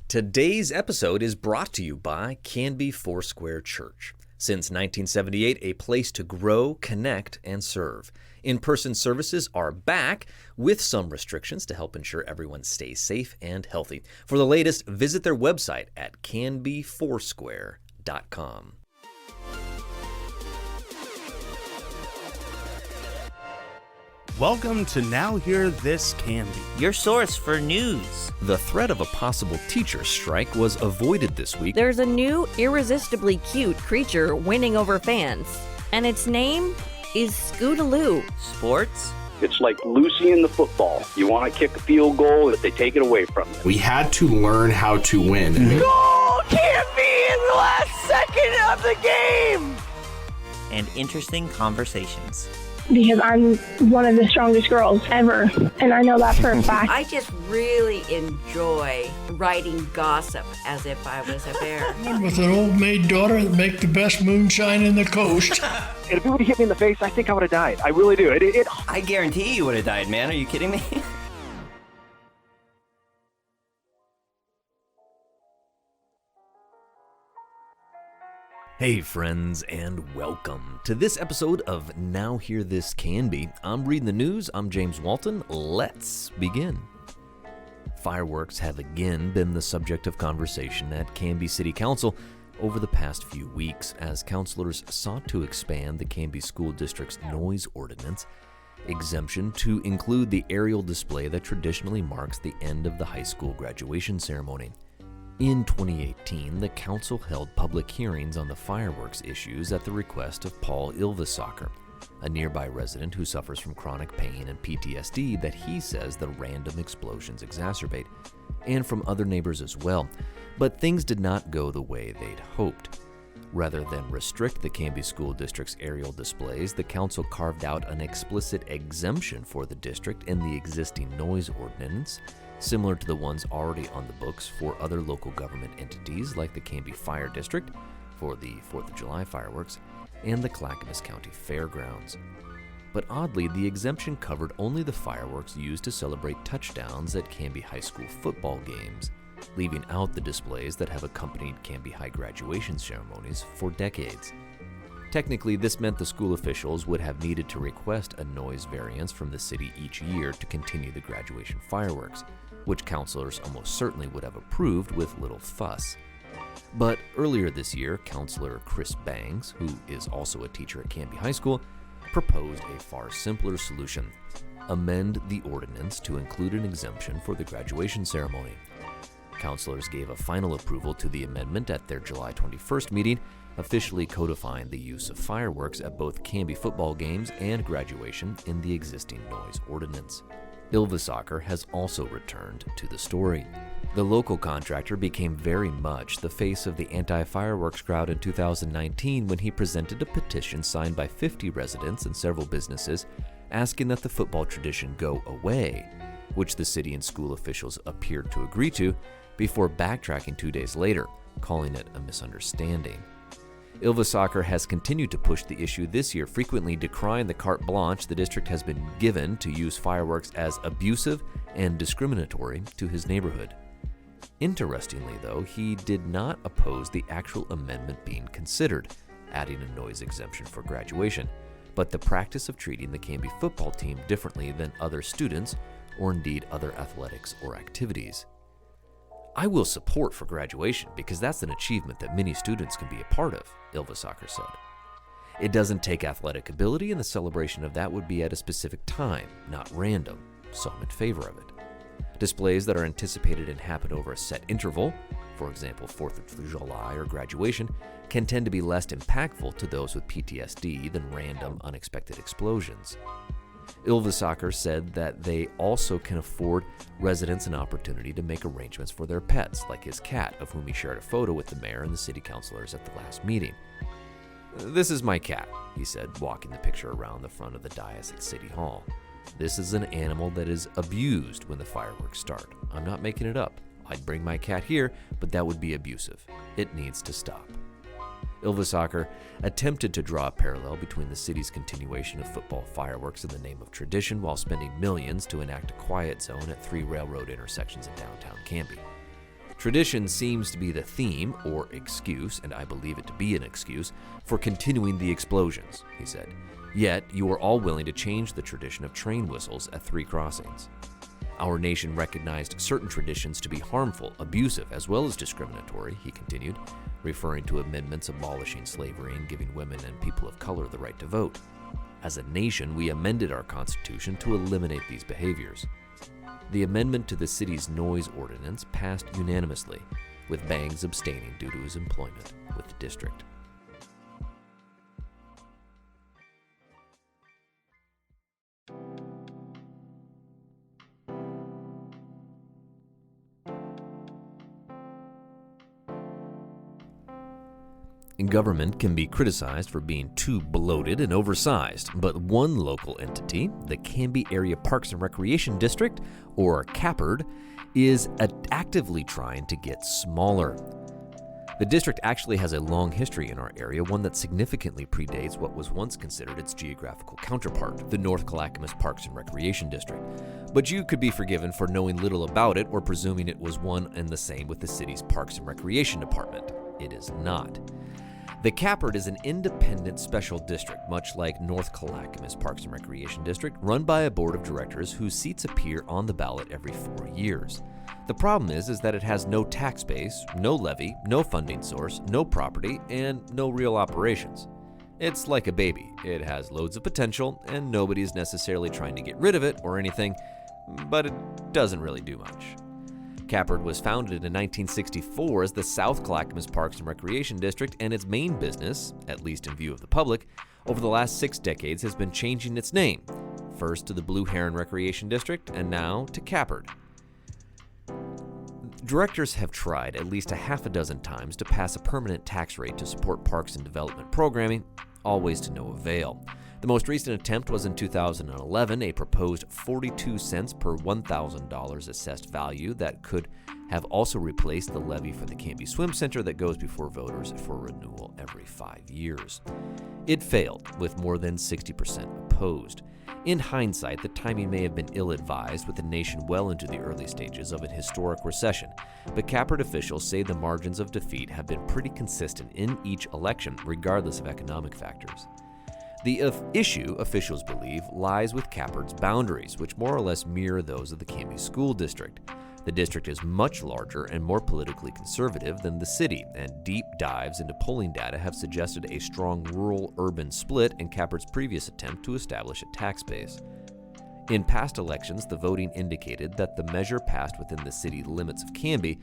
Today's episode is brought to you by Canby Foursquare Church. Since 1978, a place to grow, connect, and serve. In-person services are back with some restrictions to help ensure everyone stays safe and healthy. For the latest, visit their website at canbyfoursquare.com. Welcome to Now Hear This Canby, your source for news. The threat of a possible teacher strike was avoided this week. There's a new, irresistibly cute creature winning over fans, and its name is Scootaloo. Sports? It's like Lucy in the football. You want to kick a field goal, if they take it away from you. We had to learn how to win. Goal can't be in the last second of the game! And interesting conversations. Because I'm one of the strongest girls ever, and I know that for a fact. I just really enjoy writing gossip as if I was a bear. With an old maid daughter that make the best moonshine in the coast. And if it would have hit me in the face, I think I would have died. I really do. I guarantee you would have died, man. Are you kidding me? Hey friends, and welcome to this episode of Now Hear This Canby. I'm reading the news. I'm James Walton. Let's begin. Fireworks have again been the subject of conversation at Canby City Council over the past few weeks as councilors sought to expand the Canby School District's noise ordinance exemption to include the aerial display that traditionally marks the end of the high school graduation ceremony. In 2018, the council held public hearings on the fireworks issues at the request of Paul Ilvesacker, a nearby resident who suffers from chronic pain and PTSD that he says the random explosions exacerbate, and from other neighbors as well. But things did not go the way they'd hoped. Rather than restrict the Canby School District's aerial displays, the council carved out an explicit exemption for the district in the existing noise ordinance, similar to the ones already on the books for other local government entities like the Canby Fire District for the 4th of July fireworks and the Clackamas County Fairgrounds. But oddly, the exemption covered only the fireworks used to celebrate touchdowns at Canby High School football games, leaving out the displays that have accompanied Canby High graduation ceremonies for decades. Technically, this meant the school officials would have needed to request a noise variance from the city each year to continue the graduation fireworks, which councilors almost certainly would have approved with little fuss. But earlier this year, Councilor Chris Bangs, who is also a teacher at Canby High School, proposed a far simpler solution: amend the ordinance to include an exemption for the graduation ceremony. Councilors gave a final approval to the amendment at their July 21st meeting, officially codifying the use of fireworks at both Canby football games and graduation in the existing noise ordinance. Ilvesacker has also returned to the story. The local contractor became very much the face of the anti-fireworks crowd in 2019 when he presented a petition signed by 50 residents and several businesses asking that the football tradition go away, which the city and school officials appeared to agree to before backtracking 2 days later, calling it a misunderstanding. Ilvesacker has continued to push the issue this year, frequently decrying the carte blanche the district has been given to use fireworks as abusive and discriminatory to his neighborhood. Interestingly, though, he did not oppose the actual amendment being considered, adding a noise exemption for graduation, but the practice of treating the Canby football team differently than other students, or indeed other athletics or activities. I will support for graduation because that's an achievement that many students can be a part of, Ilvesacker said. It doesn't take athletic ability, and the celebration of that would be at a specific time, not random, so I'm in favor of it. Displays that are anticipated and happen over a set interval, for example 4th of July or graduation, can tend to be less impactful to those with PTSD than random, unexpected explosions. Ilvesacker said that they also can afford residents an opportunity to make arrangements for their pets, like his cat, of whom he shared a photo with the mayor and the city councilors at the last meeting. "This is my cat," he said, walking the picture around the front of the dais at City Hall. "This is an animal that is abused when the fireworks start. I'm not making it up. I'd bring my cat here, but that would be abusive. It needs to stop." Ilvesacker attempted to draw a parallel between the city's continuation of football fireworks in the name of tradition while spending millions to enact a quiet zone at 3 railroad intersections in downtown Canby. Tradition seems to be the theme, or excuse, and I believe it to be an excuse, for continuing the explosions, he said. Yet, you are all willing to change the tradition of train whistles at 3 crossings. Our nation recognized certain traditions to be harmful, abusive, as well as discriminatory, he continued, referring to amendments abolishing slavery and giving women and people of color the right to vote. As a nation, we amended our Constitution to eliminate these behaviors. The amendment to the city's noise ordinance passed unanimously, with Bangs abstaining due to his employment with the district. Government can be criticized for being too bloated and oversized, but one local entity, the Canby Area Parks and Recreation District, or CAPRD, is actively trying to get smaller. The district actually has a long history in our area, one that significantly predates what was once considered its geographical counterpart, the North Clackamas Parks and Recreation District. But you could be forgiven for knowing little about it or presuming it was one and the same with the city's Parks and Recreation Department. It is not. The CAPRD is an independent special district, much like North Clackamas Parks and Recreation District, run by a board of directors whose seats appear on the ballot every 4 years. The problem is that it has no tax base, no levy, no funding source, no property, and no real operations. It's like a baby. It has loads of potential, and nobody is necessarily trying to get rid of it or anything, but it doesn't really do much. CAPRD was founded in 1964 as the South Clackamas Parks and Recreation District, and its main business, at least in view of the public, over the last 6 decades has been changing its name, first to the Blue Heron Recreation District, and now to CAPRD. Directors have tried at least a half a dozen times to pass a permanent tax rate to support parks and development programming, always to no avail. The most recent attempt was in 2011, a proposed 42 cents per $1,000 assessed value that could have also replaced the levy for the Canby Swim Center that goes before voters for renewal every 5 years. It failed, with more than 60% opposed. In hindsight, the timing may have been ill-advised, with the nation well into the early stages of an historic recession, but CAPRD officials say the margins of defeat have been pretty consistent in each election, regardless of economic factors. The issue, officials believe, lies with CAPRD's boundaries, which more or less mirror those of the Canby School District. The district is much larger and more politically conservative than the city, and deep dives into polling data have suggested a strong rural-urban split in CAPRD's previous attempt to establish a tax base. In past elections, the voting indicated that the measure passed within the city limits of Canby,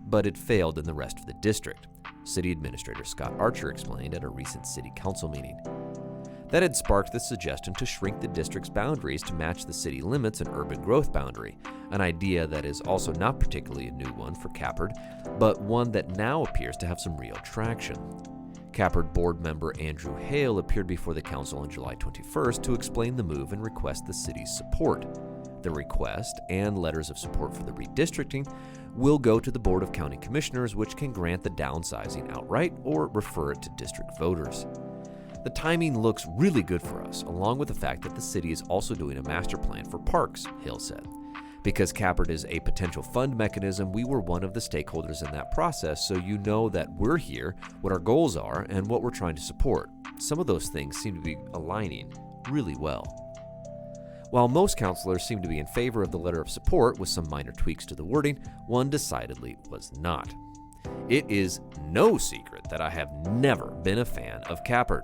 but it failed in the rest of the district, City Administrator Scott Archer explained at a recent City Council meeting. That had sparked the suggestion to shrink the district's boundaries to match the city limits and urban growth boundary, an idea that is also not particularly a new one for CAPRD, but one that now appears to have some real traction. CAPRD board member Andrew Hale appeared before the council on July 21st to explain the move and request the city's support. The request and letters of support for the redistricting will go to the Board of County Commissioners, which can grant the downsizing outright or refer it to district voters. The timing looks really good for us, along with the fact that the city is also doing a master plan for parks, Hill said. Because CAPRD is a potential fund mechanism, we were one of the stakeholders in that process, so you know that we're here, what our goals are, and what we're trying to support. Some of those things seem to be aligning really well. While most councilors seem to be in favor of the letter of support with some minor tweaks to the wording, one decidedly was not. It is no secret that I have never been a fan of CAPRD.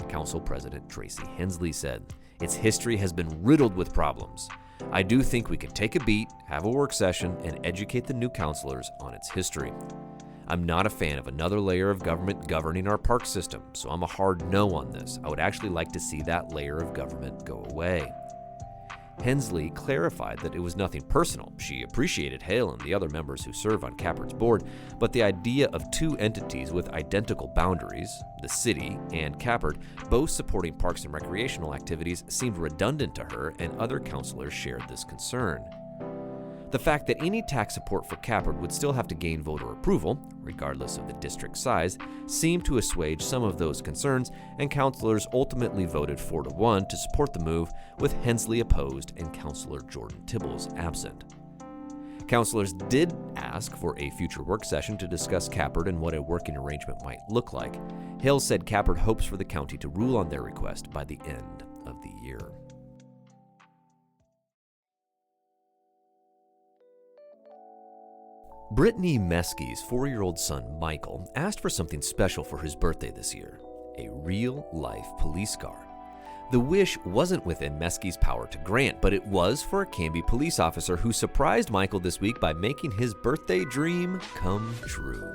Council President Tracy Hensley said, "Its history has been riddled with problems. I do think we can take a beat, have a work session, and educate the new councilors on its history. I'm not a fan of another layer of government governing our park system, so I'm a hard no on this. I would actually like to see that layer of government go away." Hensley clarified that it was nothing personal. She appreciated Hale and the other members who serve on CAPRD's board, but the idea of two entities with identical boundaries, the city and CAPRD, both supporting parks and recreational activities seemed redundant to her, and other councilors shared this concern. The fact that any tax support for CAPRD would still have to gain voter approval, regardless of the district size, seemed to assuage some of those concerns, and councilors ultimately voted 4-1 to support the move, with Hensley opposed and Councilor Jordan Tibbles absent. Counselors did ask for a future work session to discuss Cappard and what a working arrangement might look like. Hale said Cappard hopes for the county to rule on their request by the end of the year. Brittany Meskie's 4-year-old son, Michael, asked for something special for his birthday this year, a real-life police car. The wish wasn't within Meskie's power to grant, but it was for a Canby police officer who surprised Michael this week by making his birthday dream come true.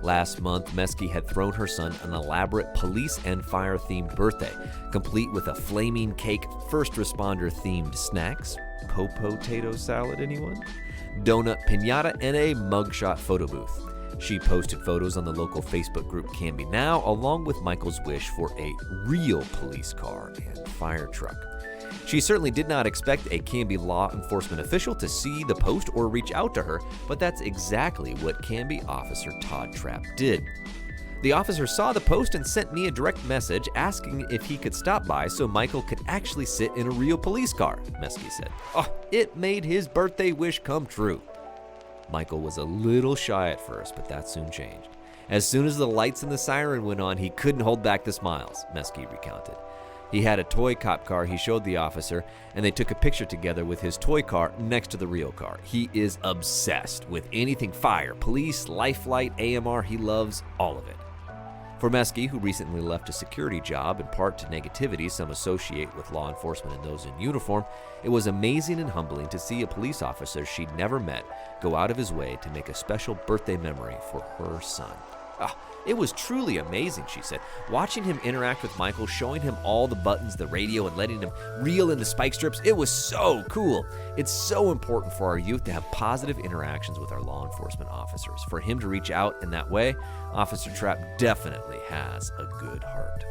Last month, Meskie had thrown her son an elaborate police and fire-themed birthday, complete with a flaming cake, first responder-themed snacks, potato salad, anyone? Donut piñata, and a mugshot photo booth. She posted photos on the local Facebook group Canby Now, along with Michael's wish for a real police car and fire truck. She certainly did not expect a Canby law enforcement official to see the post or reach out to her, but that's exactly what Canby officer Todd Trapp did. The officer saw the post and sent me a direct message asking if he could stop by so Michael could actually sit in a real police car, Meskie said. Oh, it made his birthday wish come true. Michael was a little shy at first, but that soon changed. As soon as the lights and the siren went on, he couldn't hold back the smiles, Meskie recounted. He had a toy cop car he showed the officer, and they took a picture together with his toy car next to the real car. He is obsessed with anything fire, police, lifeline, AMR. He loves all of it. For Meskie, who recently left a security job in part to negativity some associate with law enforcement and those in uniform, it was amazing and humbling to see a police officer she'd never met go out of his way to make a special birthday memory for her son. It was truly amazing, she said. Watching him interact with Michael, showing him all the buttons, the radio, and letting him reel in the spike strips, it was so cool. It's so important for our youth to have positive interactions with our law enforcement officers. For him to reach out in that way, Officer Trapp definitely has a good heart.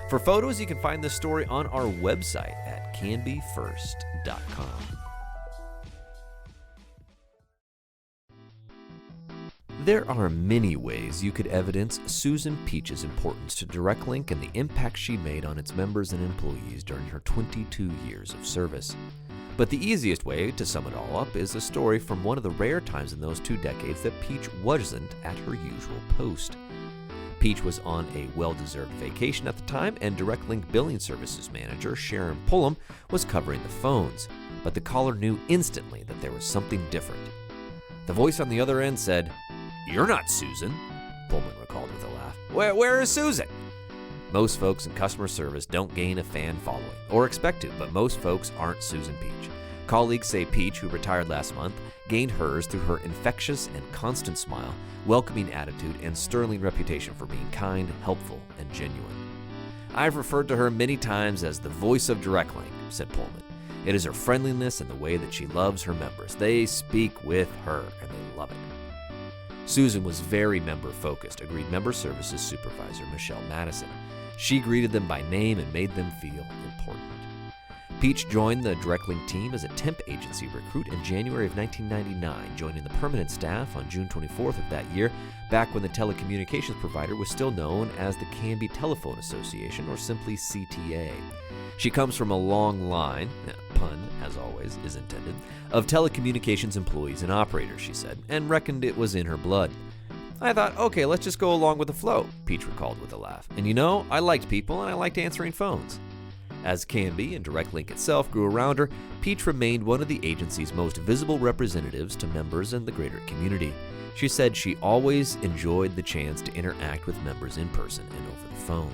For photos, you can find this story on our website at canbyfirst.com. There are many ways you could evidence Susan Peach's importance to Direct Link and the impact she made on its members and employees during her 22 years of service. But the easiest way to sum it all up is a story from one of the rare times in those 2 decades that Peach wasn't at her usual post. Peach was on a well-deserved vacation at the time, and Direct Link Billing Services Manager Sharon Pullum was covering the phones, but the caller knew instantly that there was something different. The voice on the other end said, "You're not Susan," Pullman recalled with a laugh. Where is Susan? Most folks in customer service don't gain a fan following, or expect to, but most folks aren't Susan Peach. Colleagues say Peach, who retired last month, gained hers through her infectious and constant smile, welcoming attitude, and sterling reputation for being kind, helpful, and genuine. "I've referred to her many times as the voice of Direct Link," said Pullman. "It is her friendliness and the way that she loves her members. They speak with her, and they love it." Susan was very member-focused, agreed Member Services Supervisor Michelle Madison. She greeted them by name and made them feel important. Peach joined the Direct Link team as a temp agency recruit in January of 1999, joining the permanent staff on June 24th of that year, back when the telecommunications provider was still known as the Canby Telephone Association, or simply CTA. She comes from a long line, pun, as always, is intended, of telecommunications employees and operators, she said, and reckoned it was in her blood. "I thought, okay, let's just go along with the flow," Peach recalled with a laugh. "And you know, I liked people and I liked answering phones." As Canby and Direct Link itself grew around her, Peach remained one of the agency's most visible representatives to members and the greater community. She said she always enjoyed the chance to interact with members in person and over the phone.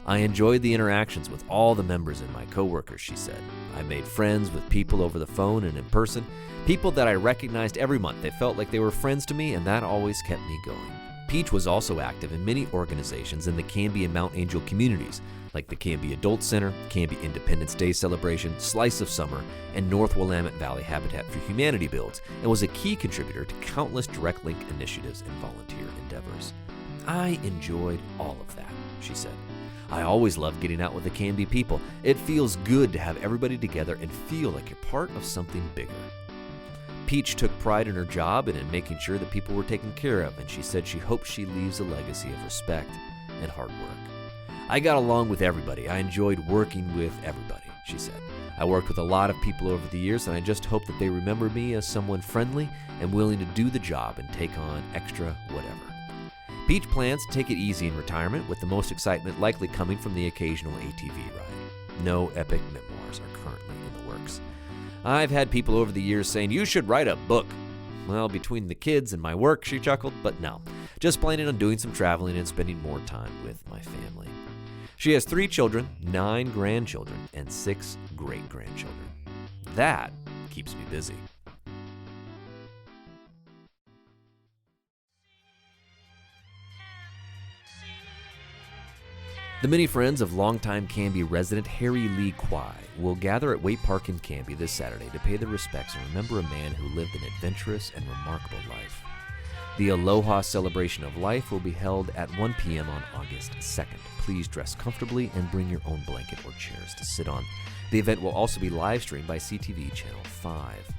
"I enjoyed the interactions with all the members and my coworkers," she said. "I made friends with people over the phone and in person, people that I recognized every month. They felt like they were friends to me, and that always kept me going." Peach was also active in many organizations in the Canby and Mount Angel communities, like the Canby Adult Center, Canby Independence Day Celebration, Slice of Summer, and North Willamette Valley Habitat for Humanity builds, and was a key contributor to countless Direct Link initiatives and volunteer endeavors. "I enjoyed all of that," she said. "I always loved getting out with the Canby people. It feels good to have everybody together and feel like you're part of something bigger." Peach took pride in her job and in making sure that people were taken care of, and she said she hopes she leaves a legacy of respect and hard work. "I got along with everybody. I enjoyed working with everybody," she said. I worked with a lot of people over the years, and I just hope that they remember me as someone friendly and willing to do the job and take on extra whatever. Peach plans to take it easy in retirement, with the most excitement likely coming from the occasional ATV ride. No epic memoirs are currently in the works. I've had people over the years saying, "You should write a book." Well, between the kids and my work, she chuckled, but no. Just planning on doing some traveling and spending more time with my family. She has 3 children, 9 grandchildren, and 6 great-grandchildren. That keeps me busy. The many friends of longtime Canby resident Harry Lee Kwai will gather at Waite Park in Canby this Saturday to pay their respects and remember a man who lived an adventurous and remarkable life. The Aloha Celebration of Life will be held at 1 p.m. on August 2nd. Please dress comfortably and bring your own blanket or chairs to sit on. The event will also be live streamed by CTV Channel 5.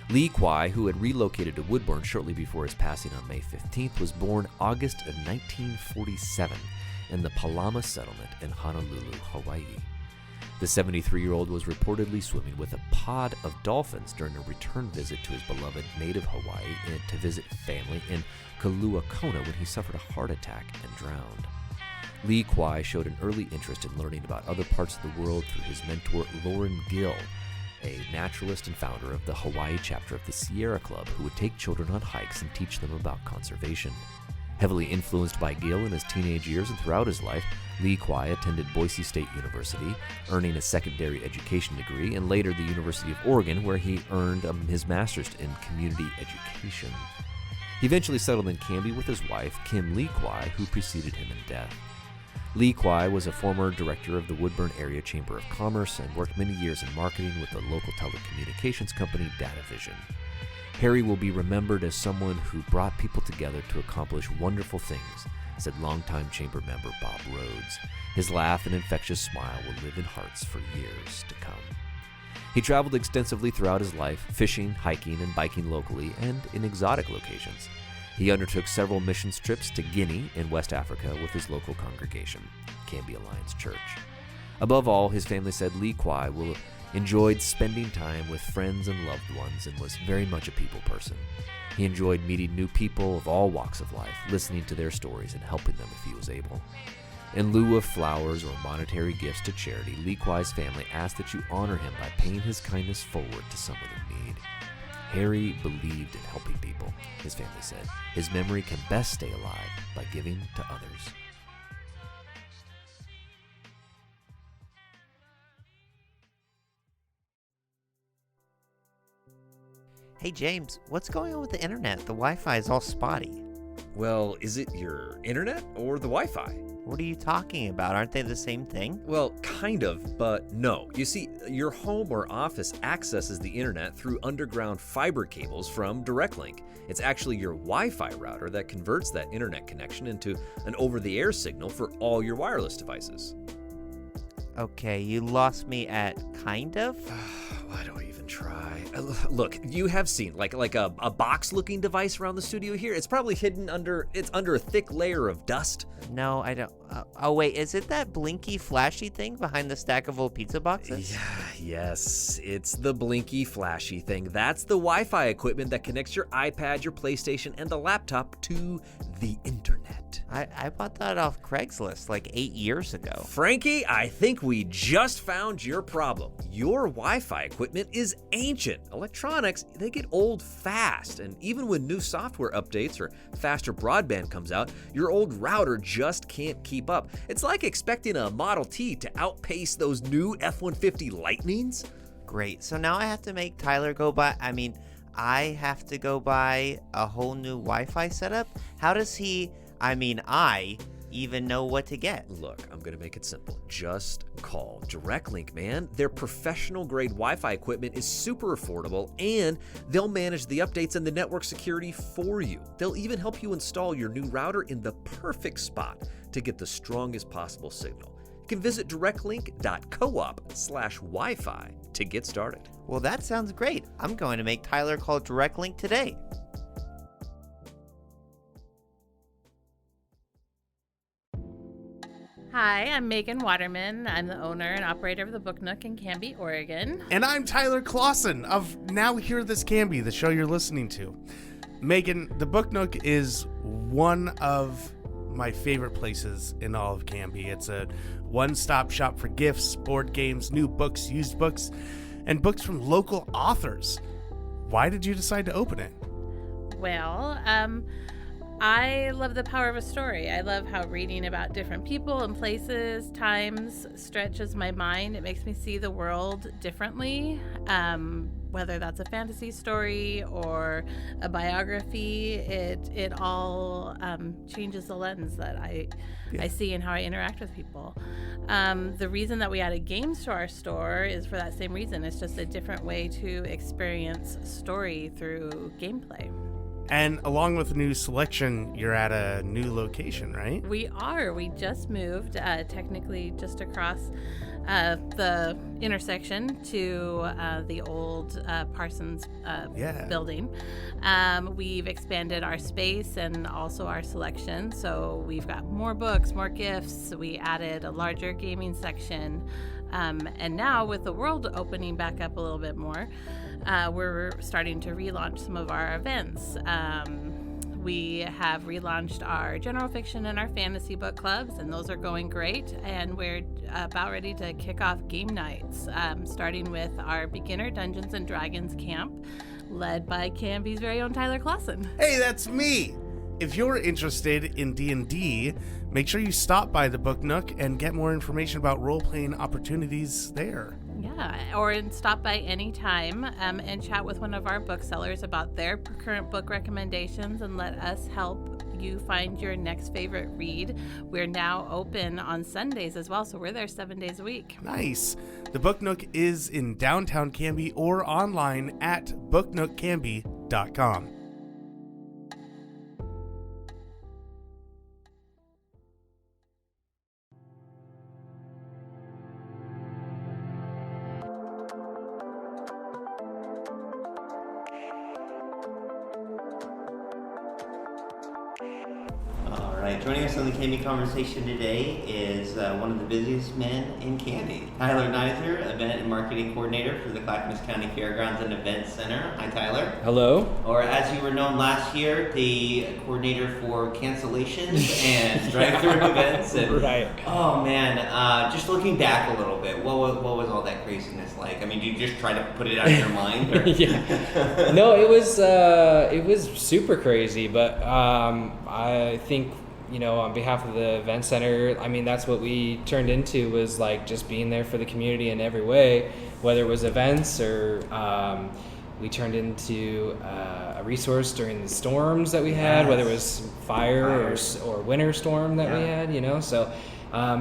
Lee Kwai, who had relocated to Woodburn shortly before his passing on May 15th, was born August of 1947 in the Palama settlement in Honolulu, Hawaii. The 73-year-old was reportedly swimming with a pod of dolphins during a return visit to his beloved native Hawaii and to visit family in Kailua Kona when he suffered a heart attack and drowned. Lee Kwai showed an early interest in learning about other parts of the world through his mentor Lauren Gill, a naturalist and founder of the Hawaii chapter of the Sierra Club, who would take children on hikes and teach them about conservation. Heavily influenced by Gill in his teenage years and throughout his life, Lee Kwai attended Boise State University, earning a secondary education degree, and later the University of Oregon, where he earned his master's in community education. He eventually settled in Canby with his wife, Kim Lee Kwai, who preceded him in death. Lee Kwai was a former director of the Woodburn Area Chamber of Commerce and worked many years in marketing with the local telecommunications company DataVision. Harry will be remembered as someone who brought people together to accomplish wonderful things, said longtime chamber member Bob Rhodes. His laugh and infectious smile will live in hearts for years to come. He traveled extensively throughout his life, fishing, hiking, and biking locally and in exotic locations. He undertook several missions trips to Guinea in West Africa with his local congregation, Canby Alliance Church. Above all, his family said Lee Kwai enjoyed spending time with friends and loved ones and was very much a people person. He enjoyed meeting new people of all walks of life, listening to their stories and helping them if he was able. In lieu of flowers or monetary gifts to charity, Lee Kwai's family asked that you honor him by paying his kindness forward to someone in need. Harry believed in helping people, his family said. His memory can best stay alive by giving to others. Hey James, what's going on with the internet? The Wi-Fi is all spotty. Well, is it your internet or the Wi-Fi? What are you talking about? Aren't they the same thing? Well, kind of, but no. You see, your home or office accesses the internet through underground fiber cables from DirectLink. It's actually your Wi-Fi router that converts that internet connection into an over-the-air signal for all your wireless devices. Okay, you lost me at kind of? Why do I even try? Look, you have seen like a box-looking device around the studio here. It's probably hidden under a thick layer of dust. No, I don't. Oh wait, is it that blinky, flashy thing behind the stack of old pizza boxes? Yes, it's the blinky, flashy thing. That's the Wi-Fi equipment that connects your iPad, your PlayStation, and the laptop to the internet. I bought that off Craigslist like 8 years ago. Frankie, I think we just found your problem. Your Wi-Fi equipment is ancient. Electronics, they get old fast, and even when new software updates or faster broadband comes out, your old router just can't keep up. It's like expecting a Model T to outpace those new F-150 Lightnings. Great, so now I have to make Tyler I have to go buy a whole new Wi-Fi setup? How does I even know what to get? Look, I'm gonna make it simple. Just call DirectLink, man. Their professional grade Wi-Fi equipment is super affordable, and they'll manage the updates and the network security for you. They'll even help you install your new router in the perfect spot to get the strongest possible signal. You can visit directlink.coop/Wi-Fi to get started. Well, that sounds great. I'm going to make Tyler call DirectLink today. Hi, I'm Megan Waterman. I'm the owner and operator of the Book Nook in Canby, Oregon. And I'm Tyler Clausen of Now Hear This Canby, the show you're listening to. Megan, the Book Nook is one of my favorite places in all of Canby. It's a one-stop shop for gifts, board games, new books, used books, and books from local authors. Why did you decide to open it? Well, I love the power of a story. I love how reading about different people and places, times, stretches my mind. It makes me see the world differently, whether that's a fantasy story or a biography. It all changes the lens that I see and how I interact with people. The reason that we added games to our store is for that same reason. It's just a different way to experience story through gameplay. And along with the new selection, you're at a new location, right? We are. We just moved, technically just across the intersection to the old Parsons building. We've expanded our space and also our selection. So we've got more books, more gifts. We added a larger gaming section. And now with the world opening back up a little bit more, we're starting to relaunch some of our events. We have relaunched our general fiction and our fantasy book clubs, and those are going great. And we're about ready to kick off game nights, starting with our beginner Dungeons and Dragons camp, led by Canby's very own Tyler Clausen. Hey, that's me! If you're interested in D&D, make sure you stop by the Book Nook and get more information about role-playing opportunities there. Yeah, or stop by anytime and chat with one of our booksellers about their current book recommendations and let us help you find your next favorite read. We're now open on Sundays as well, so we're there 7 days a week. Nice. The Book Nook is in downtown Canby or online at booknookcanby.com. Joining us on the Canby Conversation today is one of the busiest men in Canby, Tyler Nizer, Event and Marketing Coordinator for the Clackamas County Fairgrounds and Events Center. Hi, Tyler. Hello. Or as you were known last year, the coordinator for cancellations and drive-through events. And, right. Oh man, just looking back a little bit, what was all that craziness like? I mean, did you just try to put it out of your mind? Or? Yeah. No, it was super crazy, but I think, on behalf of the event center, I mean, that's what we turned into, was like just being there for the community in every way, whether it was events or we turned into a resource during the storms that we had, whether it was fire or winter storm that we had, so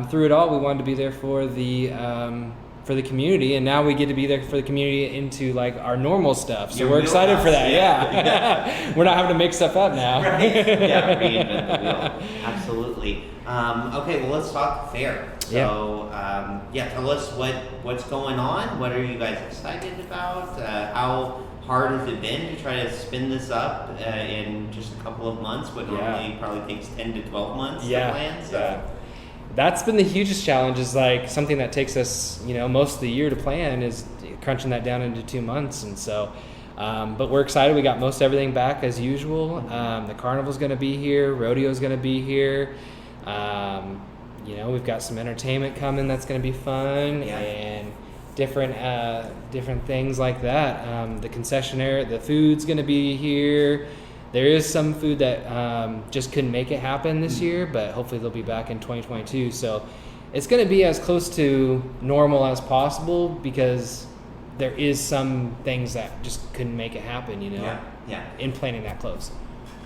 through it all, we wanted to be there for the community, and now we get to be there for the community into like our normal stuff. So we're excited for that. Yeah. We're not having to make stuff up now. Right. Yeah, reinvent the wheel. Absolutely. Okay, well, let's talk fair. So, tell us what's going on. What are you guys excited about? How hard has it been to try to spin this up in just a couple of months? What normally probably takes 10 to 12 months to plan. So. That's been the hugest challenge, is like something that takes us, most of the year to plan, is crunching that down into 2 months. And so, but we're excited. We got most everything back as usual. The carnival's going to be here. Rodeo's going to be here. We've got some entertainment coming that's going to be fun, and different things like that. The concessionaire, the food's going to be here. There is some food that just couldn't make it happen this year, but hopefully they'll be back in 2022. So it's going to be as close to normal as possible, because there is some things that just couldn't make it happen, in planning that close.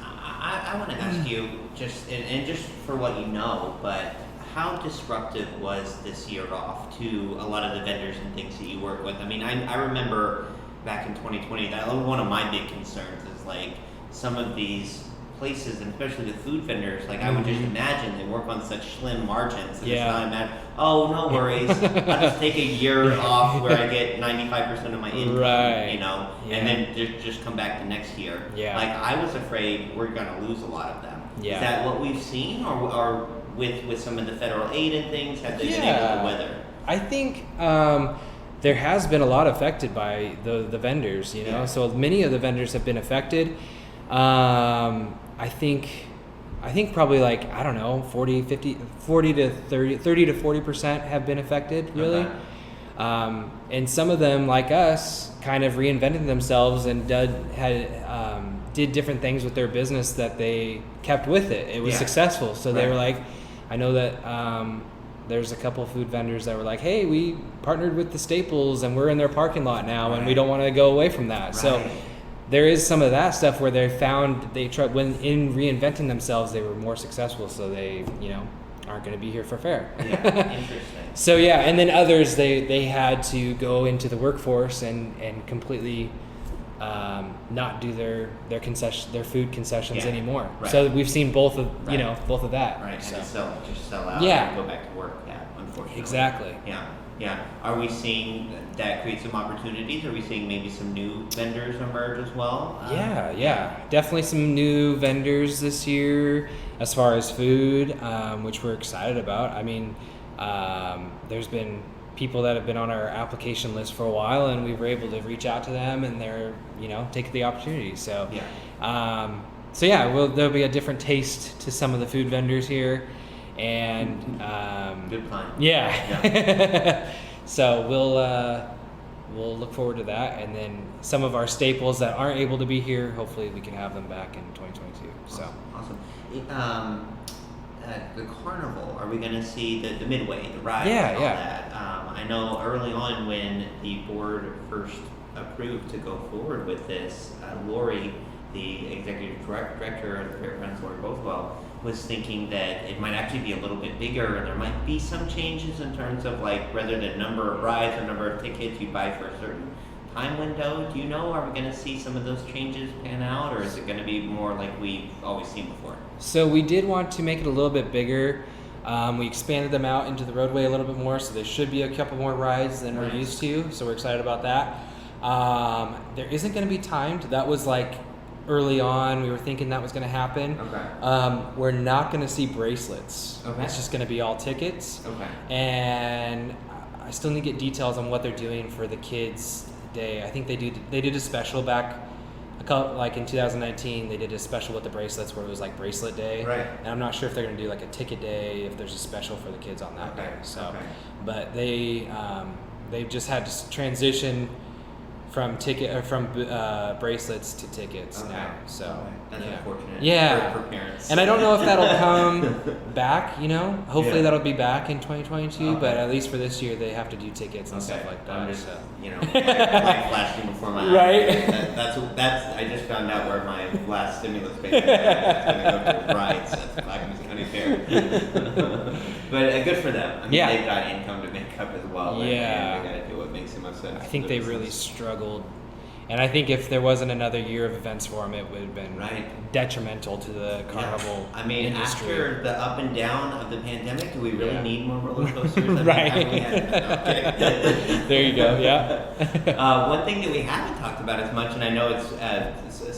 I want to ask you, just for what you know, but how disruptive was this year off to a lot of the vendors and things that you work with? I mean, I remember back in 2020, that one of my big concerns is like, some of these places, and especially the food vendors, like I would just imagine they work on such slim margins. And it's not no worries. I'll just take a year off where I get 95% of my income, and then just come back the next year. Like I was afraid we're gonna lose a lot of them. Is that what we've seen, or with some of the federal aid and things? Have they been able to weather? I think there has been a lot affected by the vendors, you know. Yeah. So many of the vendors have been affected. I think probably like, I don't know, 40 to 40% have been affected, really. Okay. And some of them, like us, kind of reinvented themselves and did different things with their business that they kept with it. It was successful. So they were like, I know that there's a couple of food vendors that were like, hey, we partnered with the Staples and we're in their parking lot now and we don't want to go away from that. Right. So there is some of that stuff where they tried, when in reinventing themselves, they were more successful. So they, you know, aren't going to be here for fair. Yeah, interesting. So yeah, and then others, they had to go into the workforce and completely not do their food concessions anymore. Right. So we've seen both of both of that. Right, so. and just sell out and go back to work. Yeah, unfortunately. Exactly. Yeah. Are we seeing that create some opportunities? Are we seeing maybe some new vendors emerge as well? Yeah. Definitely some new vendors this year as far as food, which we're excited about. I mean, there's been people that have been on our application list for a while, and we were able to reach out to them, and they're, you know, taking the opportunity. So, there'll be a different taste to some of the food vendors here, and good plan. Yeah. So we'll look forward to that, and then some of our staples that aren't able to be here, hopefully we can have them back in 2022. So awesome. At the carnival, are we going to see the midway, the ride, and all that? I know early on when the board first approved to go forward with this, Lori, the executive director of the Fairgrounds, Lori Bothwell, was thinking that it might actually be a little bit bigger, and there might be some changes in terms of like rather than number of rides or number of tickets you buy for a certain time window. Do you know, are we going to see some of those changes pan out, or is it going to be more like we've always seen before? So we did want to make it a little bit bigger. We expanded them out into the roadway a little bit more, so there should be a couple more rides than we're used to, so we're excited about that. There isn't going to be timed. That was like early on, we were thinking that was going to happen. Okay. We're not going to see bracelets. Okay. It's just going to be all tickets. Okay. And I still need to get details on what they're doing for the kids' day. I think they did a special back like in 2019. They did a special with the bracelets where it was like bracelet day. Right. And I'm not sure if they're going to do like a ticket day, if there's a special for the kids on that day. So, but they've just had to transition from bracelets to tickets now. So that's unfortunate. Yeah. For parents. And I don't know if that'll come back, you know. Hopefully that'll be back in 2022, but at least for this year they have to do tickets and stuff like that. I'm just, light flashing before my eyes. Right. That's I just found out where my last stimulus payment is going to go to rides at the Clackamas County Fair. But good for them. I mean, they've got income to make up as well. They got to do what makes the most sense. I think they really struggled. And I think if there wasn't another year of events for them, it would have been detrimental to the carnival industry. After the up and down of the pandemic, do we really need more roller coasters? There you go, One thing that we haven't talked about as much, and I know it's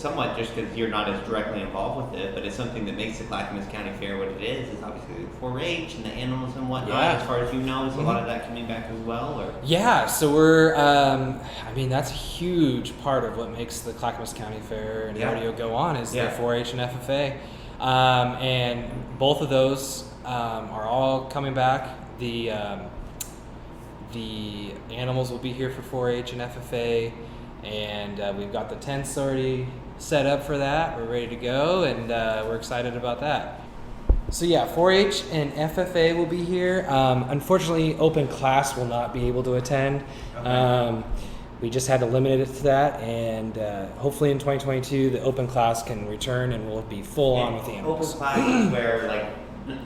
somewhat just because you're not as directly involved with it, but it's something that makes the Clackamas County Fair what it is obviously 4-H and the animals and whatnot. As far as you know, is a lot of that coming back as well? Or? Yeah, so we're, that's a huge part of what makes the Clackamas County Fair and Rodeo go on is the 4-H and FFA. And both of those are all coming back. The animals will be here for 4-H and FFA, and we've got the tents already set up for that. We're ready to go, and we're excited about that. So 4-H and FFA will be here. Unfortunately, open class will not be able to attend. We just had to limit it to that, and hopefully in 2022 the open class can return and we'll be full on with the animals. Open class is where like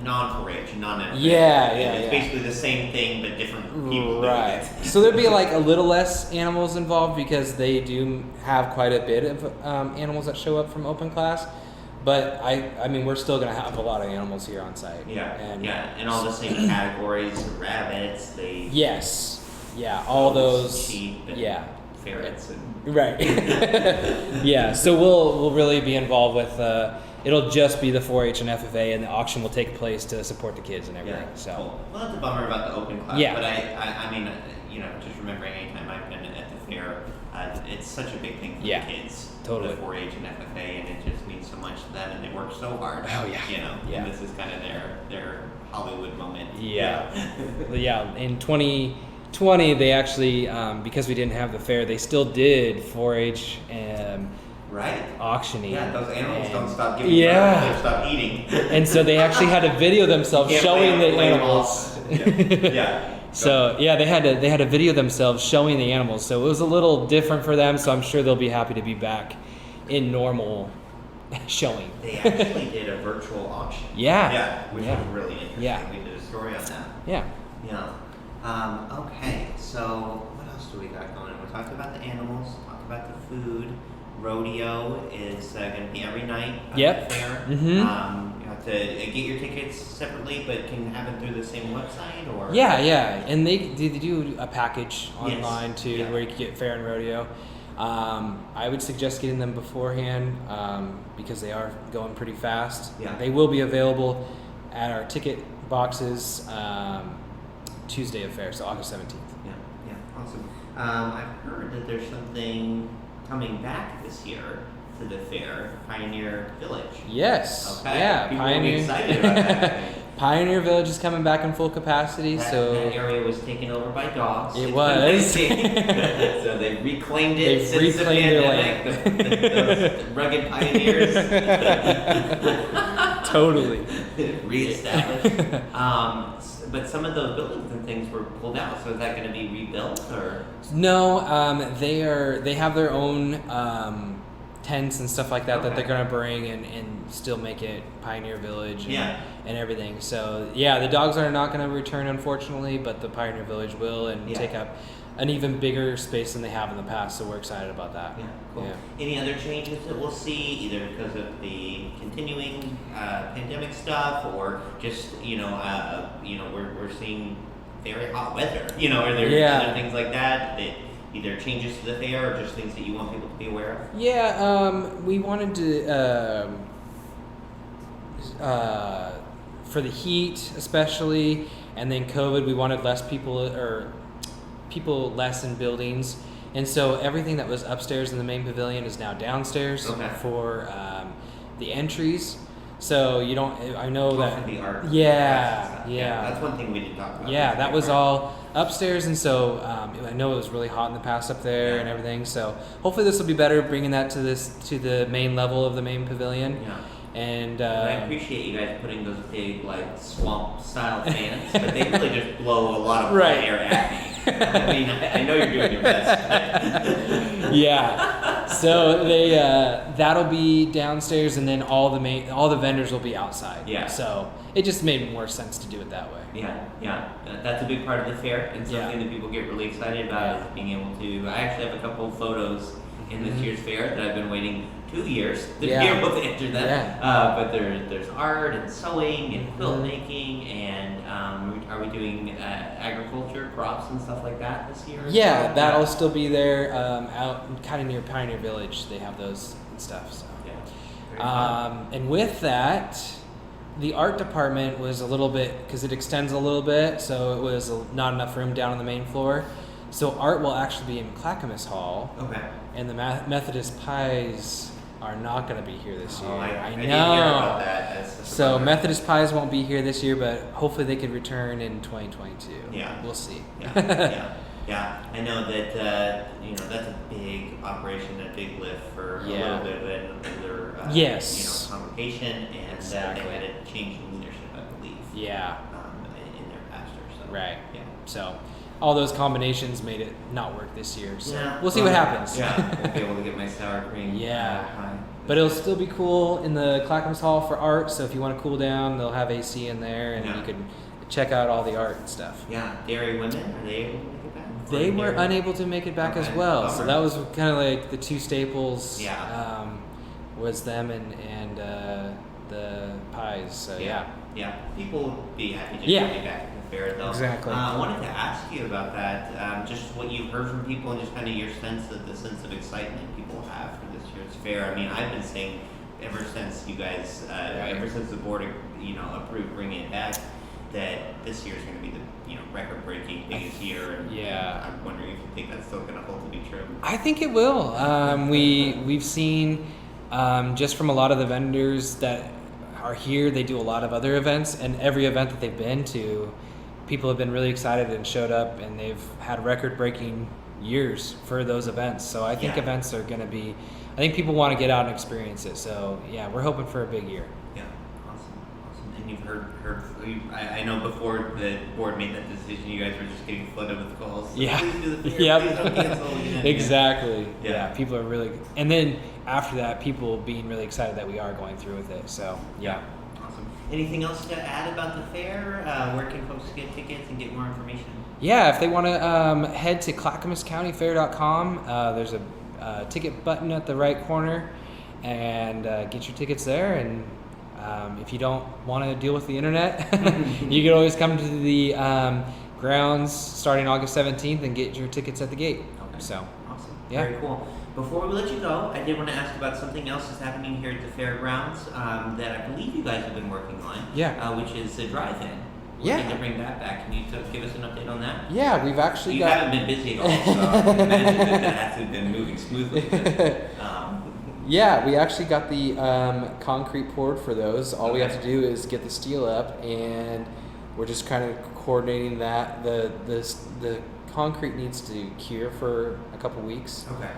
non-4-H, non-FFA. It's basically the same thing but different people doing it. So there'd be like a little less animals involved because they do have quite a bit of animals that show up from open class. But I mean, we're still going to have a lot of animals here on site. And all the same categories: rabbits, all those sheep, and ferrets, and so we'll really be involved with it'll just be the 4-H and FFA, and the auction will take place to support the kids and everything. Yeah. So. Cool. Well, that's a bummer about the open class. Yeah. But I mean, just remembering anytime I've been at the fair, it's such a big thing for the kids. Totally. The 4-H and FFA, and it just means so much to them, and they work so hard. Oh yeah. And this is kind of their Hollywood moment. Yeah. Yeah. In 2020, they actually, because we didn't have the fair, they still did 4-H right. auctioning. Yeah, those animals don't stop giving birth, they stop eating. And so they actually had to video themselves showing the animals. Yeah. So they had to video themselves showing the animals. So it was a little different for them. So I'm sure they'll be happy to be back in normal showing. They actually did a virtual auction. Yeah. Which was really interesting. Yeah. We did a story on that. Yeah. Okay, so what else do we got going on? We talked about the animals, talked about the food. Rodeo is going to be every night at the fair. Mm-hmm. You have to get your tickets separately, but can have it through the same website or? Yeah, and they do a package online too, where you can get fair and rodeo. I would suggest getting them beforehand because they are going pretty fast. Yeah. They will be available at our ticket boxes Tuesday of fair, so August 17th. Yeah, awesome. I've heard that there's something coming back this year to the fair, Pioneer Village. Yes. Okay. Yeah. People will be excited about that. Pioneer Village is coming back in full capacity. That area was taken over by dogs. It was. So they reclaimed it. They've reclaimed their land. Those rugged pioneers. Totally. Reestablished. But some of those buildings and things were pulled out. So is that going to be rebuilt or? No, they have their own tents and stuff like that that they're gonna bring and still make it Pioneer Village and everything. So the dogs are not gonna return unfortunately, but the Pioneer Village will and take up an even bigger space than they have in the past. So we're excited about that. Yeah, cool. Yeah. Any other changes that we'll see either because of the continuing pandemic stuff or just we're seeing very hot weather. Are there other things like that either changes to the fair or just things that you want people to be aware of? Yeah, we wanted to, for the heat especially, and then COVID, we wanted less people less in buildings. And so everything that was upstairs in the main pavilion is now downstairs for the entries. So you don't, I know that. The art. Yeah. That's one thing we didn't talk about. Yeah, that was all upstairs, and so I know it was really hot in the past up there and everything. So hopefully this will be better, bringing that to the main level of the main pavilion. Yeah. And I appreciate you guys putting those big swamp style fans, but they really just blow a lot of hot air at me. I mean, I know you're doing your best. Yeah. So they that'll be downstairs, and then all the vendors will be outside. Yeah. So it just made more sense to do it that way. Yeah. That's a big part of the fair, and something that people get really excited about is being able to. I actually have a couple of photos in this year's fair that I've been waiting 2 years to be able to enter them. Yeah. But there's art and sewing and quilt making, and are we doing agriculture, crops and stuff like that this year? Yeah, that'll still be there out kind of near Pioneer Village. They have those and stuff. So. And with that, the art department was a little bit, because it extends a little bit, so it was not enough room down on the main floor. So art will actually be in Clackamas Hall. Okay. And the Methodist Pies are not going to be here this year. I know. didn't hear about that. So Methodist Pies won't be here this year, but hopefully they could return in 2022. Yeah. We'll see. Yeah. I know that that's a big operation, a big lift for a little bit of an older congregation, and they had a change in leadership, I believe. Yeah. In their pastor. So. Right. Yeah. So all those combinations made it not work this year. So we'll see what happens. Yeah. I'll be able to get my sour cream. Yeah. But it'll still be cool in the Clackamas Hall for art. So if you want to cool down, they'll have AC in there, and you can check out all the art and stuff. Yeah. Dairy women, are they able to make it back? They were unable to make it back as well. Bummer. So that was kind of like the two staples. Yeah. Was them and the Pies. So Yeah. People would be happy to be back at the fair, though. Exactly. I wanted to ask you about that. Just what you've heard from people and just kind of your sense of excitement people have for this year's fair. I mean, I've been saying ever since you guys, ever since the board, approved bringing it back, that this year is going to be the record-breaking biggest year. And I'm wondering if you think that's still going to hold to be true. I think it will. We've seen just from a lot of the vendors that are here, they do a lot of other events, and every event that they've been to, people have been really excited and showed up, and they've had record-breaking years for those events. So I think events are going to be, I think people want to get out and experience it. So yeah, we're hoping for a big year. Yeah, awesome. And you've heard I know before the board made that decision, you guys were just getting flooded with calls. So Yeah. Please do the fair, Yep. please don't cancel. Exactly. Yeah. Yeah, people are really, and then after that, people being really excited that we are going through with it. So yeah. Awesome. Anything else to add about the fair? Where can folks get tickets and get more information? Yeah, if they want to head to clackamascountyfair.com, there's a ticket button at the right corner, and get your tickets there. And if you don't want to deal with the internet, you can always come to the grounds starting August 17th and get your tickets at the gate. Okay. So awesome. Yeah. Very cool. Before we let you go, I did want to ask about something else that's happening here at the fairgrounds that I believe you guys have been working on. Yeah. Which is the drive-in. Yeah. Looking to bring that back. Can you give us an update on that? Yeah, we've actually You got. haven't been busy at all, so I can imagine that hasn't been moving smoothly. But, Yeah, we actually got the concrete poured for those. All we have to do is get the steel up, and we're just kind of coordinating that. The concrete needs to cure for a couple weeks. Okay.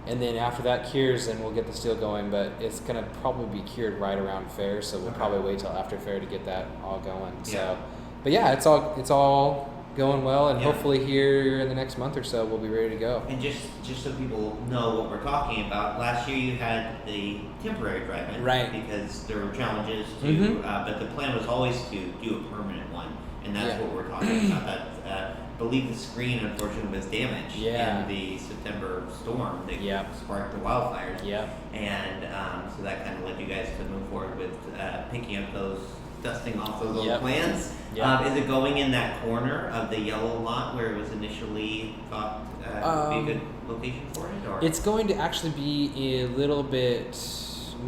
And then after that cures, then we'll get the steel going. But it's gonna probably be cured right around fair, so we'll probably wait till after fair to get that all going. Yeah. So, but yeah, it's all going well, and Yeah. hopefully here in the next month or so we'll be ready to go. And just so people know what we're talking about, last year you had the temporary drive-in, Right. Because there were challenges to, Mhm. but the plan was always to do a permanent one, and that's Yeah. what we're talking about. That I believe the screen unfortunately was damaged Yeah. in the September storm that Yep. sparked the wildfires. Yep. And so that kind of led you guys to move forward with picking up dusting off those old Yep. plans. Yep. Is it going in that corner of the yellow lot where it was initially thought would be a good location for it? Or It's going to actually be a little bit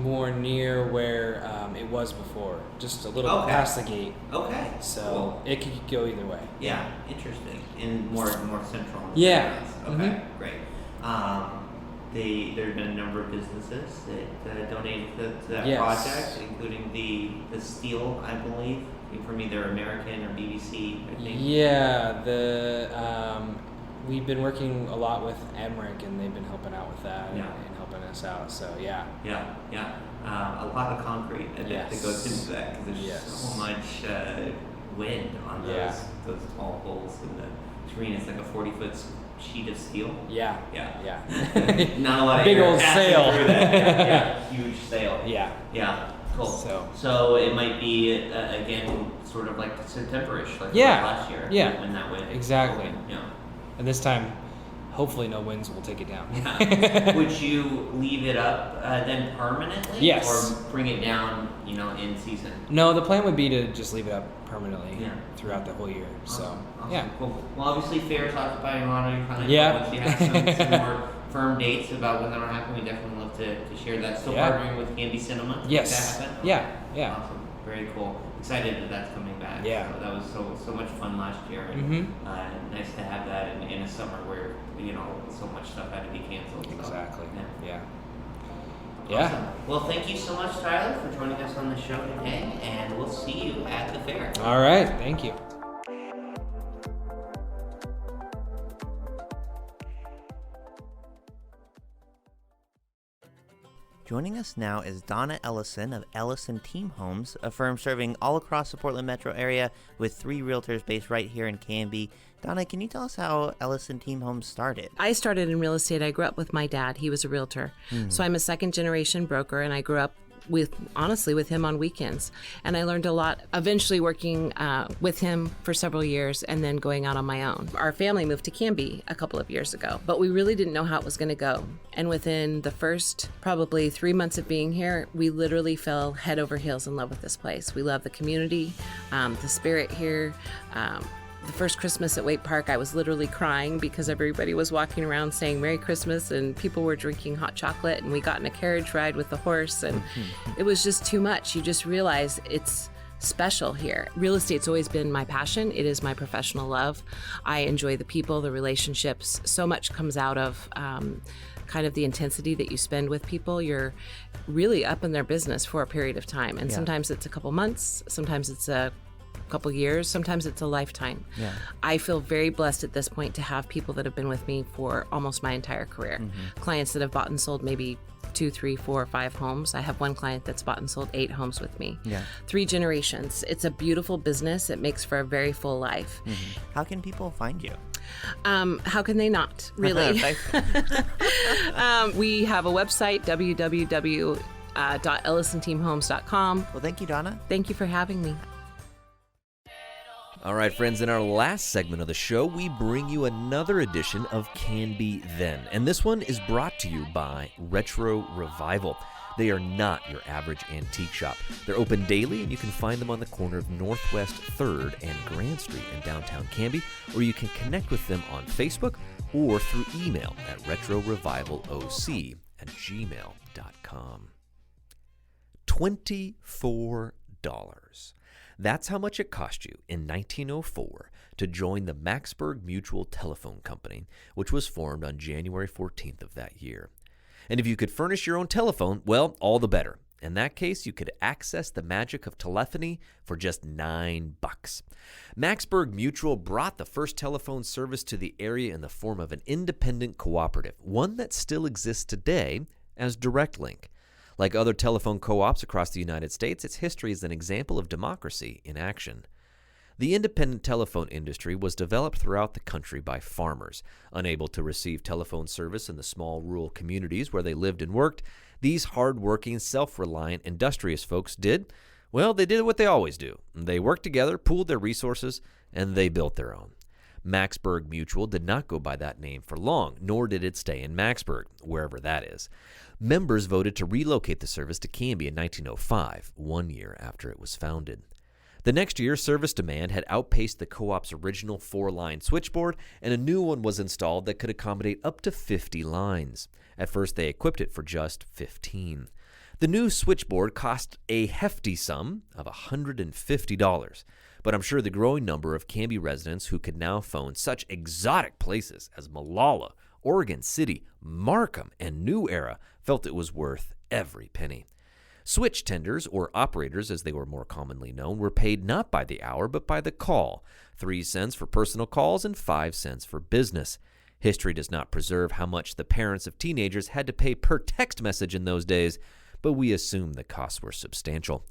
more near where it was before, just a little bit past the gate. Okay. So Cool. it could go either way. Yeah, interesting. And more central. Yeah. Okay, great. There have been a number of businesses that donated to that Yes. project, including the steel, I believe, from either American or BBC, I think. Yeah, we've been working a lot with Emmerich, and they've been helping out with that and helping us out. So yeah. Yeah. A lot of concrete that goes into that because there's Yes. so much wind on those tall poles, and the screen is like a 40-foot sheet of steel. Yeah. Yeah. Not a lot of big air old passing sail. through that. Yeah, huge sail. Yeah. Cool. So it might be again sort of like September-ish, like last year. Yeah. When that wind. Exactly. Yeah. And this time, hopefully, no winds will take it down. Yeah. Would you leave it up then permanently? Yes. Or bring it down, in season? No, the plan would be to just leave it up permanently Yeah. throughout the whole year. Awesome. So yeah. Cool. Well, obviously, fair's occupying a lot of your time. Yeah. Once you have some more firm dates about when that'll happen, we definitely love to share that. Still partnering with Canby Cinema. to Yes. Make that happen? Yeah. Awesome. Very cool. Excited that that's coming back. Yeah. So that was so much fun last year, and nice to have that in a summer where so much stuff had to be canceled. So, Exactly. yeah. Yeah. Awesome. Well, thank you so much, Tyler, for joining us on the show today, and we'll see you at the fair. All right. Thank you. Joining us now is Donna Ellison of Ellison Team Homes, a firm serving all across the Portland metro area with 3 realtors based right here in Canby. Donna, can you tell us how Ellison Team Homes started? I started in real estate. I grew up with my dad. He was a realtor. So I'm a second generation broker, and I grew up with him on weekends. And I learned a lot, eventually working with him for several years and then going out on my own. Our family moved to Canby a couple of years ago, but we really didn't know how it was going to go. And within the first probably 3 months of being here, we literally fell head over heels in love with this place. We love the community, the spirit here. The first Christmas at Waite Park, I was literally crying because everybody was walking around saying Merry Christmas and people were drinking hot chocolate, and we got in a carriage ride with the horse, and it was just too much. You just realize it's special here. Real estate's always been my passion. It is my professional love. I enjoy the people, the relationships. So much comes out of kind of the intensity that you spend with people. You're really up in their business for a period of time. And sometimes it's a couple months, sometimes it's a couple years, sometimes it's a lifetime. I feel very blessed at this point to have people that have been with me for almost my entire career. Clients that have bought and sold maybe 2, 3, 4, 5 homes. I have one client that's bought and sold 8 homes with me. 3 generations. It's a beautiful business. It makes for a very full life. How can people find you? How can they not, really? We have a website, www.ellisonteamhomes.com. Well, thank you, Donna. Thank you for having me. All right, friends, in our last segment of the show, we bring you another edition of Canby Then. And this one is brought to you by Retro Revival. They are not your average antique shop. They're open daily, and you can find them on the corner of Northwest 3rd and Grand Street in downtown Canby, or you can connect with them on Facebook or through email at retrorevivaloc@gmail.com. $24. That's how much it cost you in 1904 to join the Maxburg Mutual Telephone Company, which was formed on January 14th of that year. And if you could furnish your own telephone, well, all the better. In that case, you could access the magic of telephony for just $9. Maxburg Mutual brought the first telephone service to the area in the form of an independent cooperative, one that still exists today as DirectLink. Like other telephone co-ops across the United States, its history is an example of democracy in action. The independent telephone industry was developed throughout the country by farmers. Unable to receive telephone service in the small rural communities where they lived and worked, these hard-working, self-reliant, industrious folks did what they always do. They worked together, pooled their resources, and they built their own. Maxburg Mutual did not go by that name for long, nor did it stay in Maxburg, wherever that is. Members voted to relocate the service to Canby in 1905, 1 year after it was founded. The next year, service demand had outpaced the co-op's original 4-line switchboard, and a new one was installed that could accommodate up to 50 lines. At first, they equipped it for just 15. The new switchboard cost a hefty sum of $150, but I'm sure the growing number of Canby residents who could now phone such exotic places as Molalla, Oregon City, Markham, and New Era felt it was worth every penny. Switch tenders, or operators as they were more commonly known, were paid not by the hour but by the call, 3 cents for personal calls and 5 cents for business. History does not preserve how much the parents of teenagers had to pay per text message in those days, but we assume the costs were substantial.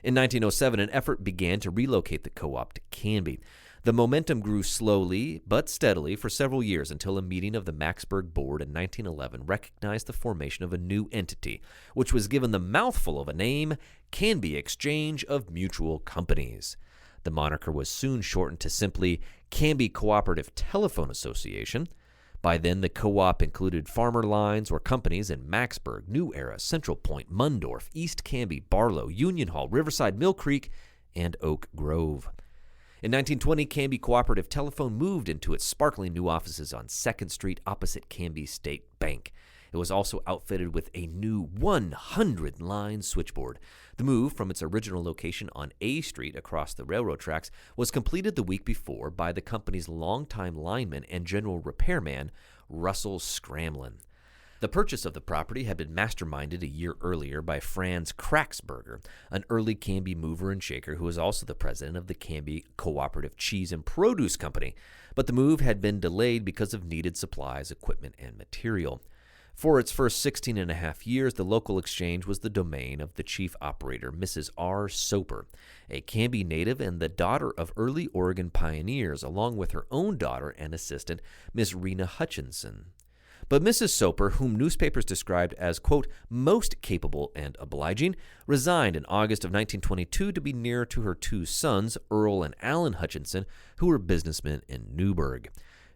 In 1907, an effort began to relocate the co-op to Canby. The momentum grew slowly but steadily for several years until a meeting of the Maxburg board in 1911 recognized the formation of a new entity, which was given the mouthful of a name, Canby Exchange of Mutual Companies. The moniker was soon shortened to simply Canby Cooperative Telephone Association. By then, the co-op included farmer lines or companies in Maxburg, New Era, Central Point, Mundorf, East Canby, Barlow, Union Hall, Riverside, Mill Creek, and Oak Grove. In 1920, Canby Cooperative Telephone moved into its sparkling new offices on 2nd Street opposite Canby State Bank. It was also outfitted with a new 100-line switchboard. The move from its original location on A Street across the railroad tracks was completed the week before by the company's longtime lineman and general repairman, Russell Scramlin. The purchase of the property had been masterminded a year earlier by Franz Kraxberger, an early Canby mover and shaker who was also the president of the Canby Cooperative Cheese and Produce Company, but the move had been delayed because of needed supplies, equipment, and material. For its first 16 and a half years, the local exchange was the domain of the chief operator, Mrs. R. Soper, a Canby native and the daughter of early Oregon pioneers, along with her own daughter and assistant, Miss Rena Hutchinson. But Mrs. Soper, whom newspapers described as, quote, most capable and obliging, resigned in August of 1922 to be nearer to her 2 sons, Earl and Allen Hutchinson, who were businessmen in Newburgh.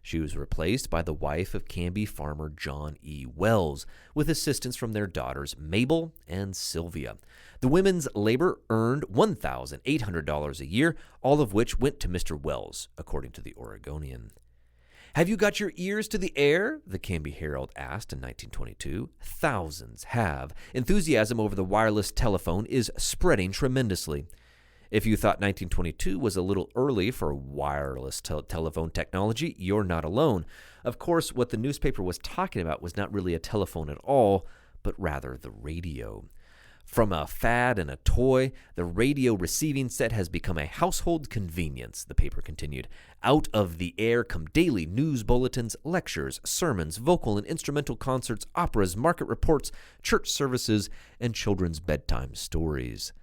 She was replaced by the wife of Canby farmer John E. Wells, with assistance from their daughters Mabel and Sylvia. The women's labor earned $1,800 a year, all of which went to Mr. Wells, according to the Oregonian. "Have you got your ears to the air?" the Canby Herald asked in 1922. Thousands have. Enthusiasm over the wireless telephone is spreading tremendously. If you thought 1922 was a little early for wireless telephone technology, you're not alone. Of course, what the newspaper was talking about was not really a telephone at all, but rather the radio. From a fad and a toy, the radio receiving set has become a household convenience, the paper continued. Out of the air come daily news bulletins, lectures, sermons, vocal and instrumental concerts, operas, market reports, church services, and children's bedtime stories.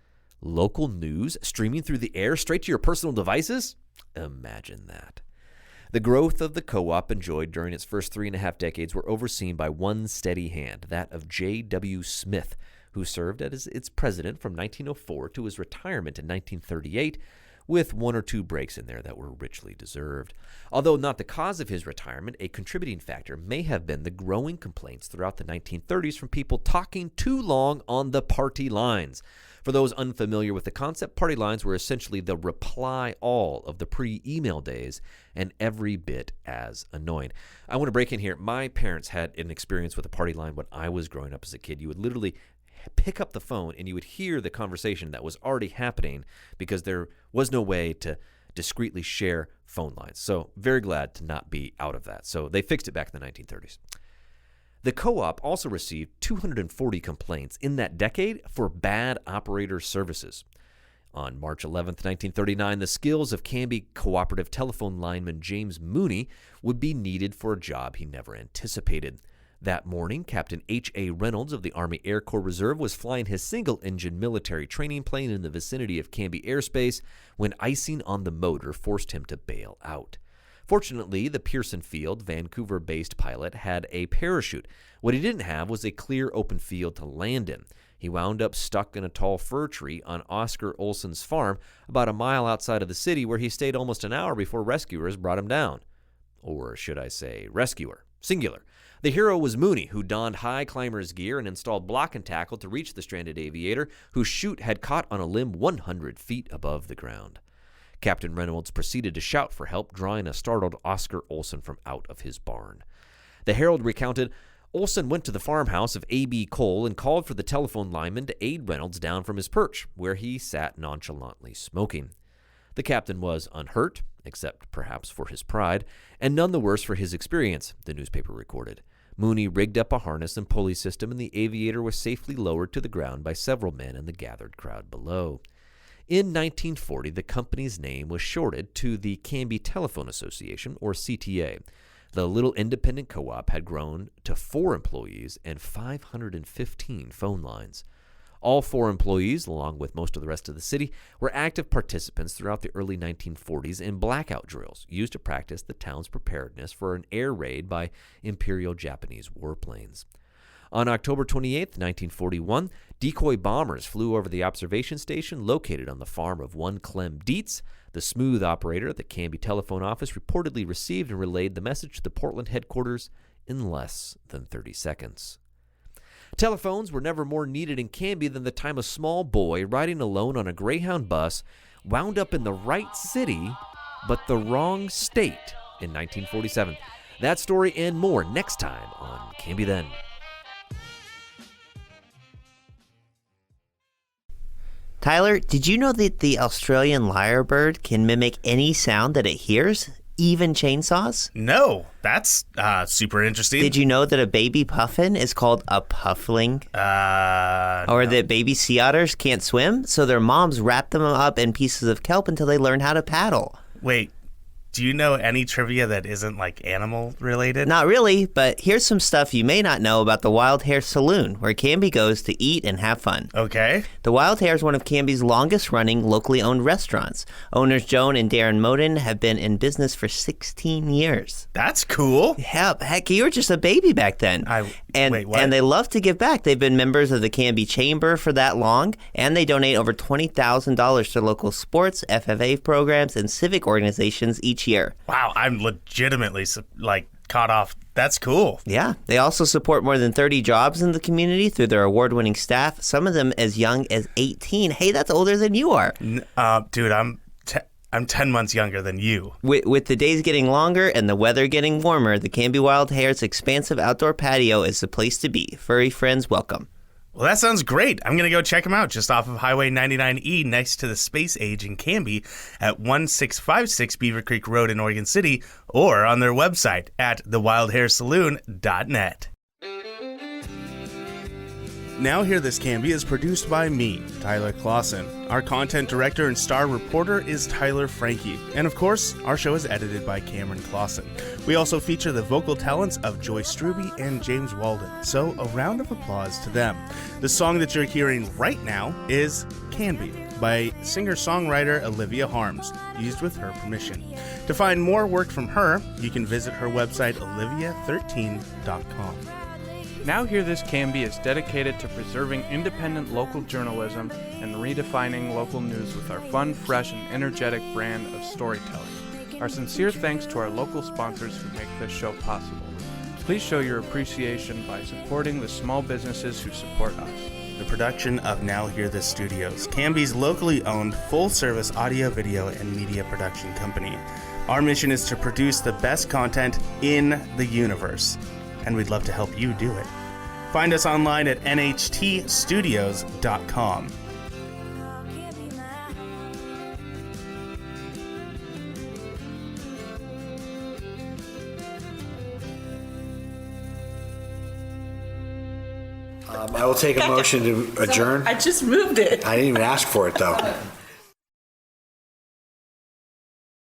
Local news streaming through the air straight to your personal devices? Imagine that. The growth of the co-op enjoyed during its first 3.5 decades were overseen by one steady hand, that of J.W. Smith, who served as its president from 1904 to his retirement in 1938, with 1 or 2 breaks in there that were richly deserved. Although not the cause of his retirement, a contributing factor may have been the growing complaints throughout the 1930s from people talking too long on the party lines. For those unfamiliar with the concept, party lines were essentially the reply all of the pre-email days, and every bit as annoying. I want to break in here. My parents had an experience with a party line when I was growing up as a kid. You would literally pick up the phone and you would hear the conversation that was already happening because there was no way to discreetly share phone lines. So very glad to not be out of that. So they fixed it back in the 1930s. The co-op also received 240 complaints in that decade for bad operator services. On March 11, 1939, the skills of Canby cooperative telephone lineman James Mooney would be needed for a job he never anticipated. That morning, Captain H.A. Reynolds of the Army Air Corps Reserve was flying his single-engine military training plane in the vicinity of Canby Airspace when icing on the motor forced him to bail out. Fortunately, the Pearson Field, Vancouver-based pilot had a parachute. What he didn't have was a clear open field to land in. He wound up stuck in a tall fir tree on Oscar Olson's farm about a mile outside of the city, where he stayed almost an hour before rescuers brought him down. Or should I say rescuer, singular. The hero was Mooney, who donned high climber's gear and installed block and tackle to reach the stranded aviator, whose chute had caught on a limb 100 feet above the ground. Captain Reynolds proceeded to shout for help, drawing a startled Oscar Olson from out of his barn. The Herald recounted, Olson went to the farmhouse of A.B. Cole and called for the telephone lineman to aid Reynolds down from his perch, where he sat nonchalantly smoking. The captain was unhurt, except perhaps for his pride, and none the worse for his experience, the newspaper recorded. Mooney rigged up a harness and pulley system, and the aviator was safely lowered to the ground by several men in the gathered crowd below. In 1940, the company's name was shorted to the Canby Telephone Association, or CTA. The little independent co-op had grown to 4 employees and 515 phone lines. All 4 employees, along with most of the rest of the city, were active participants throughout the early 1940s in blackout drills used to practice the town's preparedness for an air raid by Imperial Japanese warplanes. On October 28, 1941, decoy bombers flew over the observation station located on the farm of one Clem Dietz. The smooth operator at the Canby telephone office reportedly received and relayed the message to the Portland headquarters in less than 30 seconds. Telephones were never more needed in Canby than the time a small boy riding alone on a Greyhound bus wound up in the right city but the wrong state in 1947. That story and more next time on Canby Then. Tyler, did you know that the Australian lyrebird can mimic any sound that it hears, even chainsaws? No, that's super interesting. Did you know that a baby puffin is called a puffling? Or that baby sea otters can't swim, so their moms wrap them up in pieces of kelp until they learn how to paddle? Wait, do you know any trivia that isn't like animal related? Not really, but here's some stuff you may not know about the Wild Hare Saloon, where Canby goes to eat and have fun. Okay. The Wild Hare is one of Canby's longest running locally owned restaurants. Owners Joan and Darren Moden have been in business for 16 years. That's cool. Yeah, heck, you were just a baby back then. Wait, what? And they love to give back. They've been members of the Canby Chamber for that long, and they donate over $20,000 to local sports, FFA programs, and civic organizations each each year. Wow, I'm legitimately caught off. That's cool. Yeah. They also support more than 30 jobs in the community through their award-winning staff, some of them as young as 18. Hey, that's older than you are. Dude, I'm 10 months younger than you. With the days getting longer and the weather getting warmer, the Canby Wild Hare's expansive outdoor patio is the place to be. Furry friends, welcome. Well, that sounds great. I'm going to go check them out just off of Highway 99E next to the Space Age in Canby at 1656 Beaver Creek Road in Oregon City, or on their website at thewildhairsaloon.net. Now Hear This Canby is produced by me, Tyler Clausen. Our content director and star reporter is Tyler Frankie. And of course, our show is edited by Cameron Clausen. We also feature the vocal talents of Joyce Struby and James Walden, so a round of applause to them. The song that you're hearing right now is Canby by singer-songwriter Olivia Harms, used with her permission. To find more work from her, you can visit her website olivia13.com. Now Hear This Canby is dedicated to preserving independent local journalism and redefining local news with our fun, fresh, and energetic brand of storytelling. Our sincere thanks to our local sponsors who make this show possible. Please show your appreciation by supporting the small businesses who support us. The production of Now Hear This Studios, Canby's locally owned full-service audio, video, and media production company. Our mission is to produce the best content in the universe, and we'd love to help you do it. Find us online at nhtstudios.com. I will take a motion to adjourn. I just moved it. I didn't even ask for it, though.